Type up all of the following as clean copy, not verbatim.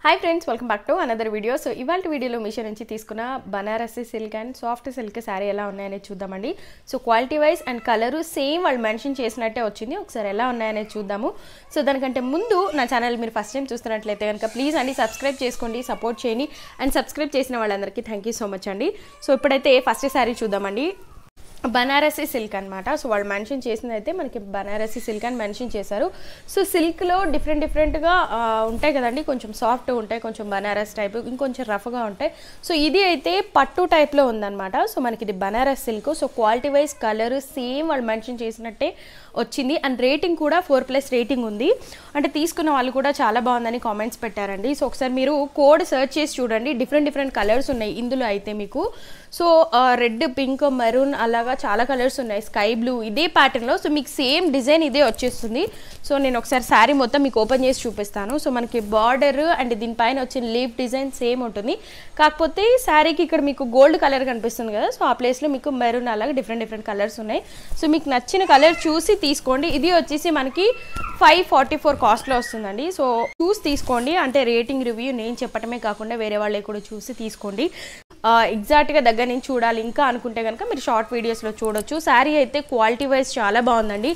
Hi friends, welcome back to another video. So ఇవాల్టి వీడియోలో మీషో నుంచి తీసుకున్న Banarasi silk and soft silk sorry ఎలా ఉన్నాయనేది చూద్దామండి. So quality wise and colour same వాళ్ళు మెన్షన్ చేసినట్టే వచ్చింది. ఒకసారి ఎలా ఉన్నాయనేది చూద్దాము. సో దానికంటే ముందు నా ఛానల్ మీరు ఫస్ట్ టైం చూస్తున్నట్లయితే కనుక ప్లీజ్ అండి సబ్స్క్రైబ్ చేసుకోండి, సపోర్ట్ చేయండి. అండ్ సబ్స్క్రైబ్ చేసిన వాళ్ళందరికీ థ్యాంక్ యూ సో మచ్ అండి. సో ఇప్పుడైతే ఫస్ట్ సారీ చూద్దామండి. బనారసి సిల్క్ అనమాట. సో వాళ్ళు మెన్షన్ చేసింది అయితే మనకి బనారసి సిల్క్ అని మెన్షన్ చేశారు. సో సిల్క్లో డిఫరెంట్గా ఉంటాయి కదండి, కొంచెం సాఫ్ట్గా ఉంటాయి, కొంచెం బనారస్ టైప్, ఇంకొంచెం రఫ్గా ఉంటాయి. సో ఇది అయితే పట్టు టైప్లో ఉందన్నమాట. సో మనకి ఇది Banaras silk. So quality wise colour same వాళ్ళు మెన్షన్ చేసినట్టే వచ్చింది. అండ్ రేటింగ్ కూడా 4+ రేటింగ్ ఉంది. అంటే తీసుకున్న వాళ్ళు కూడా చాలా బాగుందని కామెంట్స్ పెట్టారండి. సో ఒకసారి మీరు కోడ్ సెర్చ్ చేసి చూడండి, డిఫరెంట్ కలర్స్ ఉన్నాయి ఇందులో అయితే మీకు. సో రెడ్, పింక్, మెరూన్ అలాగా చాలా కలర్స్ ఉన్నాయి, స్కై బ్లూ ఇదే ప్యాటర్న్లో. సో మీకు సేమ్ డిజైన్ ఇదే వచ్చేస్తుంది. సో నేను ఒకసారి శారీ మొత్తం మీకు ఓపెన్ చేసి చూపిస్తాను. సో మనకి బార్డర్ అండ్ దీనిపైన వచ్చిన లీఫ్ డిజైన్ సేమ్ ఉంటుంది, కాకపోతే శారీకి ఇక్కడ మీకు గోల్డ్ కలర్ కనిపిస్తుంది కదా, సో ఆ ప్లేస్లో మీకు మెరూన్ అలాగా డిఫరెంట్ కలర్స్ ఉన్నాయి. సో మీకు నచ్చిన కలర్ చూసి తీసుకోండి. ఇది వచ్చేసి మనకి 544 కాస్ట్లో వస్తుందండి. సో చూసి తీసుకోండి, అంటే రేటింగ్ రివ్యూ నేను చెప్పటమే కాకుండా వేరే వాళ్ళే కూడా చూసి తీసుకోండి. ఎగ్జాక్ట్గా దగ్గర నుంచి చూడాలి ఇంకా అనుకుంటే కనుక మీరు షార్ట్ వీడియోస్లో చూడొచ్చు. శారీ అయితే క్వాలిటీ వైజ్ చాలా బాగుందండి.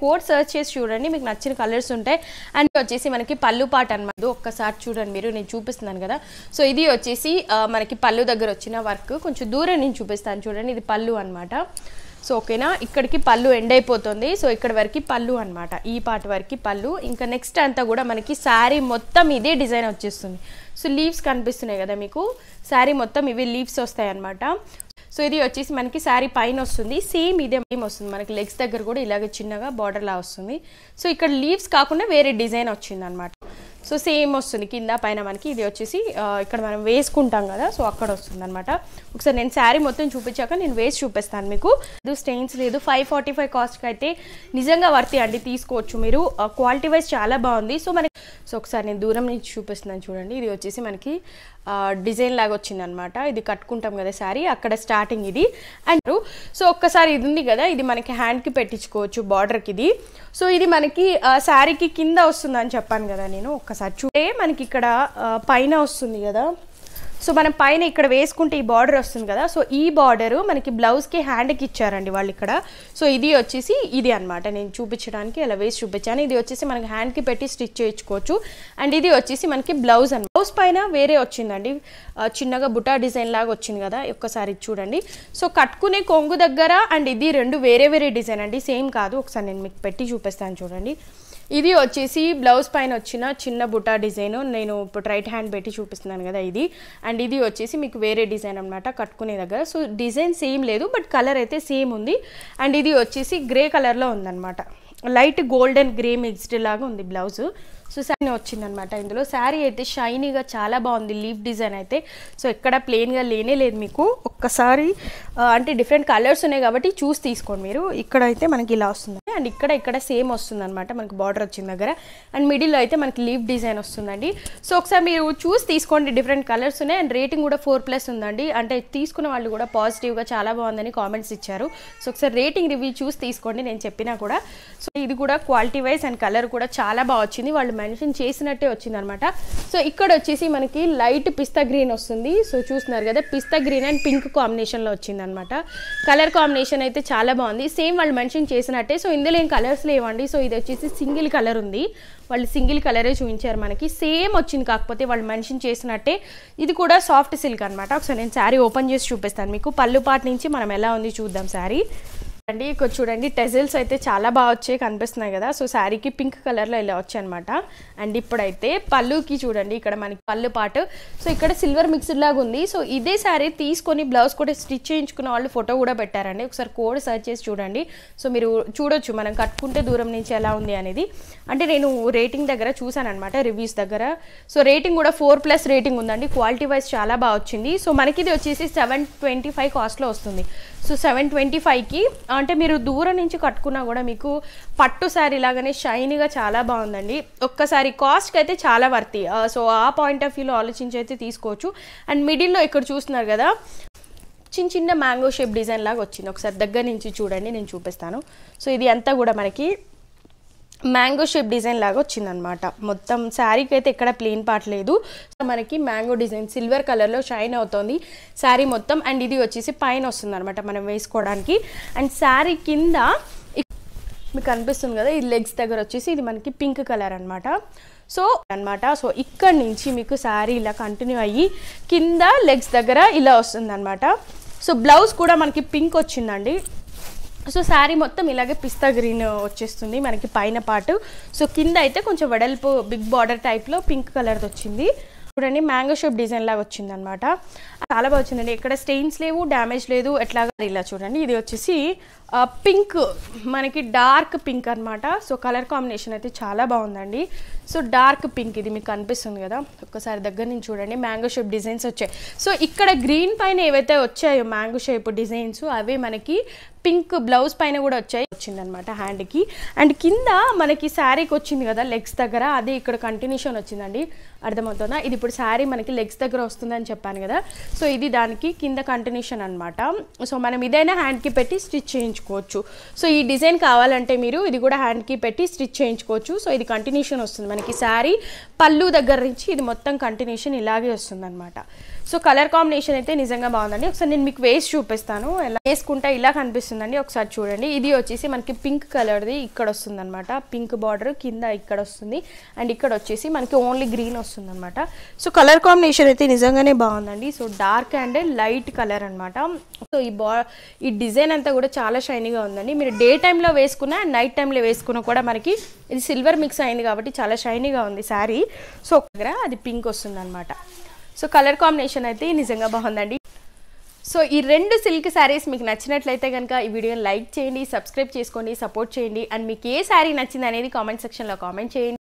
కోడ్ సెర్చ్ చేసి చూడండి, మీకు నచ్చిన కలర్స్ ఉంటాయి. అండ్ వచ్చేసి మనకి పళ్ళు పాట అనమాట. ఒక్కసారి చూడండి మీరు, నేను చూపిస్తున్నాను కదా. సో ఇది వచ్చేసి మనకి పళ్ళు దగ్గర వచ్చిన వర్క్, కొంచెం దూరం నేను చూపిస్తాను చూడండి. ఇది పళ్ళు అనమాట. సో ఓకేనా, ఇక్కడికి పళ్ళు ఎండ్ అయిపోతుంది. సో ఇక్కడ వరకు పళ్ళు అనమాట, ఈ పార్ట్ వరకు పళ్ళు. ఇంకా నెక్స్ట్ అంతా కూడా మనకి శారీ మొత్తం ఇదే డిజైన్ వచ్చేస్తుంది. సో లీవ్స్ కనిపిస్తున్నాయి కదా మీకు, శారీ మొత్తం ఇవి లీవ్స్ వస్తాయి అనమాట. సో ఇది వచ్చేసి మనకి శారీ పైన వస్తుంది, సేమ్ ఇదే వస్తుంది. మనకి లెగ్స్ దగ్గర కూడా ఇలాగ చిన్నగా బార్డర్ లా వస్తుంది. సో ఇక్కడ లీవ్స్ కాకుండా వేరే డిజైన్ వచ్చింది అనమాట. సో సేమ్ వస్తుంది కింద పైన మనకి. ఇది వచ్చేసి ఇక్కడ మనం వేసుకుంటాం కదా, సో అక్కడ వస్తుంది అనమాట. ఒకసారి నేను శారీ మొత్తం చూపించాక నేను వేసి చూపిస్తాను మీకు. ఇది స్టెయిన్స్ లేదు. 545 కాస్ట్కి అయితే నిజంగా వర్తి అండి, తీసుకోవచ్చు మీరు. క్వాలిటీ వైజ్ చాలా బాగుంది. సో మనకి ఒకసారి నేను దూరం నుంచి చూపిస్తున్నాను చూడండి. ఇది వచ్చేసి మనకి డిజైన్ లాగా వచ్చింది అనమాట. ఇది కట్టుకుంటాం కదా శారీ, అక్కడ స్టార్టింగ్ ఇది. అండ్ సో ఒక్కసారి ఇది ఉంది కదా, ఇది మనకి హ్యాండ్కి పెట్టించుకోవచ్చు బార్డర్కి ఇది. సో ఇది మనకి శారీకి కింద వస్తుందని చెప్పాను కదా నేను. ఒక్కసారి చూడే మనకి ఇక్కడ పైన వస్తుంది కదా. సో మనం పైన ఇక్కడ వేసుకుంటే ఈ బార్డర్ వస్తుంది కదా. సో ఈ బార్డరు మనకి బ్లౌజ్కి హ్యాండ్కి ఇచ్చారండి వాళ్ళు ఇక్కడ. సో ఇది వచ్చేసి ఇది అనమాట, నేను చూపించడానికి అలా వేసి చూపించాను. ఇది వచ్చేసి మనకి హ్యాండ్కి పెట్టి స్టిచ్ చేయించుకోవచ్చు. అండ్ ఇది వచ్చేసి మనకి బ్లౌజ్ అనమాట. బ్లౌజ్ పైన వేరే వచ్చిందండి, చిన్నగా బుటా డిజైన్ లాగా వచ్చింది కదా. ఒక్కసారి చూడండి. సో కట్టుకునే కొంగు దగ్గర అండ్ ఇది రెండు వేరే డిజైన్ అండి, సేమ్ కాదు. ఒకసారి నేను మీకు పెట్టి చూపిస్తాను చూడండి. ఇది వచ్చేసి బ్లౌజ్ పైన వచ్చిన చిన్న బుటా డిజైన్, నేను ఇప్పుడు రైట్ హ్యాండ్ పెట్టి చూపిస్తున్నాను కదా ఇది. అండ్ ఇది వచ్చేసి మీకు వేరే డిజైన్ అనమాట కట్టుకునే దగ్గర. సో డిజైన్ సేమ్ లేదు, బట్ కలర్ అయితే సేమ్ ఉంది. అండ్ ఇది వచ్చేసి గ్రే కలర్లో ఉందన్నమాట, లైట్ గోల్డెన్ గ్రే మిక్స్డ్ లాగా ఉంది బ్లౌజ్. సో శారీ వచ్చిందనమాట ఇందులో. శారీ అయితే షైనీగా చాలా బాగుంది, లీఫ్ డిజైన్ అయితే. సో ఎక్కడ ప్లెయిన్గా లేనే లేదు మీకు. ఒక్కసారి అంటే డిఫరెంట్ కలర్స్ ఉన్నాయి కాబట్టి చూసి తీసుకోండి మీరు. ఇక్కడ అయితే మనకి ఇలా వస్తుంది, అండ్ ఇక్కడ సేమ్ వస్తుంది అనమాట మనకి బార్డర్ వచ్చిన దగ్గర. అండ్ మిడిల్లో అయితే మనకి లీఫ్ డిజైన్ వస్తుందండి. సో ఒకసారి మీరు చూసి తీసుకోండి, డిఫరెంట్ కలర్స్ ఉన్నాయి. అండ్ రేటింగ్ కూడా 4+ ఉందండి. అంటే తీసుకున్న వాళ్ళు కూడా పాజిటివ్గా చాలా బాగుందని కామెంట్స్ ఇచ్చారు. సో ఒకసారి రేటింగ్ రివ్యూ చూసి తీసుకోండి నేను చెప్పినా కూడా. సో ఇది కూడా క్వాలిటీ వైజ్ అండ్ కలర్ కూడా చాలా బాగా వచ్చింది, వాళ్ళు మెన్షన్ చేసినట్టే వచ్చింది అనమాట. సో ఇక్కడ వచ్చేసి మనకి లైట్ పిస్తా గ్రీన్ వస్తుంది. సో చూస్తున్నారు కదా, పిస్తా గ్రీన్ అండ్ పింక్ కాంబినేషన్లో వచ్చింది అనమాట. కలర్ కాంబినేషన్ అయితే చాలా బాగుంది, సేమ్ వాళ్ళు మెన్షన్ చేసినట్టే. సో ఇందులో ఏం కలర్స్ లేవండి. సో ఇది వచ్చేసి సింగిల్ కలర్ ఉంది, వాళ్ళు సింగిల్ కలరే చూపించారు మనకి. సేమ్ వచ్చింది, కాకపోతే వాళ్ళు మెన్షన్ చేసినట్టే. ఇది కూడా సాఫ్ట్ సిల్క్ అనమాట. ఒకసారి నేను శారీ ఓపెన్ చేసి చూపిస్తాను మీకు. పళ్ళు పార్ట్ నుంచి మనం ఎలా ఉంది చూద్దాం శారీ అండి. ఇక్కడ చూడండి, టెజిల్స్ అయితే చాలా బాగా వచ్చాయి, కనిపిస్తున్నాయి కదా. సో శారీకి పింక్ కలర్లో ఇలా వచ్చాయి అనమాట. అండ్ ఇప్పుడైతే పళ్ళుకి చూడండి, ఇక్కడ మనకి పళ్ళు పాటు. సో ఇక్కడ సిల్వర్ మిక్స్డ్ లాగా ఉంది. సో ఇదే శారీ తీసుకొని బ్లౌజ్ కూడా స్టిచ్ చేయించుకున్న వాళ్ళు ఫోటో కూడా పెట్టారండి. ఒకసారి కోడ్ సెర్చ్ చేసి చూడండి. సో మీరు చూడొచ్చు మనం కట్టుకుంటే దూరం నుంచి ఎలా ఉంది అనేది. అంటే నేను రేటింగ్ దగ్గర చూసాను అనమాట, రివ్యూస్ దగ్గర. సో రేటింగ్ కూడా 4+ రేటింగ్ ఉందండి. క్వాలిటీ వైజ్ చాలా బాగా వచ్చింది. సో మనకి ఇది వచ్చేసి 725 కాస్ట్లో వస్తుంది. సో 725కి అంటే మీరు దూరం నుంచి కట్టుకున్నా కూడా మీకు పట్టు శారీ లాగానే షైనీగా చాలా బాగుందండి. ఒక్కసారి కాస్ట్కి అయితే చాలా వర్తి. సో ఆ పాయింట్ ఆఫ్ వ్యూలో ఆలోచించి అయితే తీసుకోవచ్చు. అండ్ మిడిల్లో ఇక్కడ చూస్తున్నారు కదా, చిన్న మ్యాంగో షేప్ డిజైన్ లాగా వచ్చింది. ఒకసారి దగ్గర నుంచి చూడండి, నేను చూపిస్తాను. సో ఇది అంతా కూడా మనకి మ్యాంగో షేప్ డిజైన్ లాగా వచ్చిందనమాట. మొత్తం శారీకి అయితే ఎక్కడ ప్లెయిన్ పార్ట్ లేదు. మనకి మ్యాంగో డిజైన్ సిల్వర్ కలర్లో షైన్ అవుతుంది శారీ మొత్తం. అండ్ ఇది వచ్చేసి పైన వస్తుంది అనమాట మనం వేసుకోవడానికి. అండ్ శారీ కింద మీకు కనిపిస్తుంది కదా, ఈ లెగ్స్ దగ్గర వచ్చేసి ఇది మనకి పింక్ కలర్ అనమాట. సో ఇక్కడ నుంచి మీకు శారీ ఇలా కంటిన్యూ అయ్యి కింద లెగ్స్ దగ్గర ఇలా వస్తుంది అనమాట. సో బ్లౌజ్ కూడా మనకి పింక్ వచ్చిందండి. సో శారీ మొత్తం ఇలాగే పిస్తా గ్రీన్ వచ్చేస్తుంది మనకి పైన పార్ట్. సో కింద అయితే కొంచెం వెడల్పు బిగ్ బార్డర్ టైప్లో పింక్ కలర్ది వచ్చింది. చూడండి మ్యాంగో షేప్ డిజైన్ లాగా వచ్చింది అనమాట. చాలా బాగా వచ్చిందండి, ఎక్కడ స్టెయిన్స్ లేవు, డ్యామేజ్ లేదు. ఎట్లాగా ఇలా చూడండి, ఇది వచ్చేసి పింక్ మనకి డార్క్ పింక్ అనమాట. సో కలర్ కాంబినేషన్ అయితే చాలా బాగుందండి. సో డార్క్ పింక్ ఇది మీకు కనిపిస్తుంది కదా, ఒక్కసారి దగ్గర నుంచి చూడండి. మ్యాంగో షేప్ డిజైన్స్ వచ్చాయి. సో ఇక్కడ గ్రీన్ పైన ఏవైతే వచ్చాయో మ్యాంగో షేప్ డిజైన్స్ అవే మనకి పింక్ బ్లౌజ్ పైన కూడా వచ్చిందనమాట హ్యాండ్కి. అండ్ కింద మనకి శారీకి వచ్చింది కదా లెగ్స్ దగ్గర, అదే ఇక్కడ కంటిన్యూషన్ వచ్చిందండి. అర్థమవుతుందా? ఇది ఇప్పుడు శారీ మనకి లెగ్స్ దగ్గర వస్తుందని చెప్పాను కదా, సో ఇది దానికి కింద కంటిన్యూషన్ అనమాట. సో మనం ఇదైనా హ్యాండ్కి పెట్టి స్టిచ్ చేయించుకోవచ్చు. సో ఈ డిజైన్ కావాలంటే మీరు ఇది కూడా హ్యాండ్కి పెట్టి స్టిచ్ చేయించుకోవచ్చు. సో ఇది కంటిన్యూషన్ వస్తుంది మనకి శారీ పళ్ళు దగ్గర నుంచి ఇది మొత్తం కంటిన్యూషన్ ఇలాగే వస్తుంది అనమాట. సో కలర్ కాంబినేషన్ అయితే నిజంగా బాగుందండి. ఒకసారి నేను మీకు వేసి చూపిస్తాను, ఎలా వేసుకుంటా ఇలా కనిపిస్తుందండి. ఒకసారి చూడండి, ఇది వచ్చేసి మనకి పింక్ కలర్ది ఇక్కడ వస్తుంది అనమాట. పింక్ బార్డర్ కింద ఇక్కడ వస్తుంది. అండ్ ఇక్కడ వచ్చేసి మనకి ఓన్లీ గ్రీన్ వస్తుంది అనమాట. సో కలర్ కాంబినేషన్ అయితే నిజంగానే బాగుందండి. So dark and light colour అనమాట. సో ఈ డిజైన్ అంతా కూడా చాలా షైనీగా ఉందండి. మీరు డే టైంలో వేసుకున్నా నైట్ టైంలో వేసుకున్నా కూడా మనకి ఇది సిల్వర్ మిక్స్ అయింది కాబట్టి చాలా షైనీగా ఉంది శారీ. సో దగ్గర అది పింక్ వస్తుంది అనమాట. సో కలర్ కాంబినేషన్ అయితే నిజంగా బాగుందండి. సో ఈ రెండు సిల్క్ శారీస్ మీకు నచ్చినట్లయితే కనుక ఈ వీడియోని లైక్ చేయండి, సబ్స్క్రైబ్ చేసుకోండి, సపోర్ట్ చేయండి. అండ్ మీకు ఏ శారీ నచ్చింది అనేది కామెంట్ సెక్షన్లో కామెంట్ చేయండి.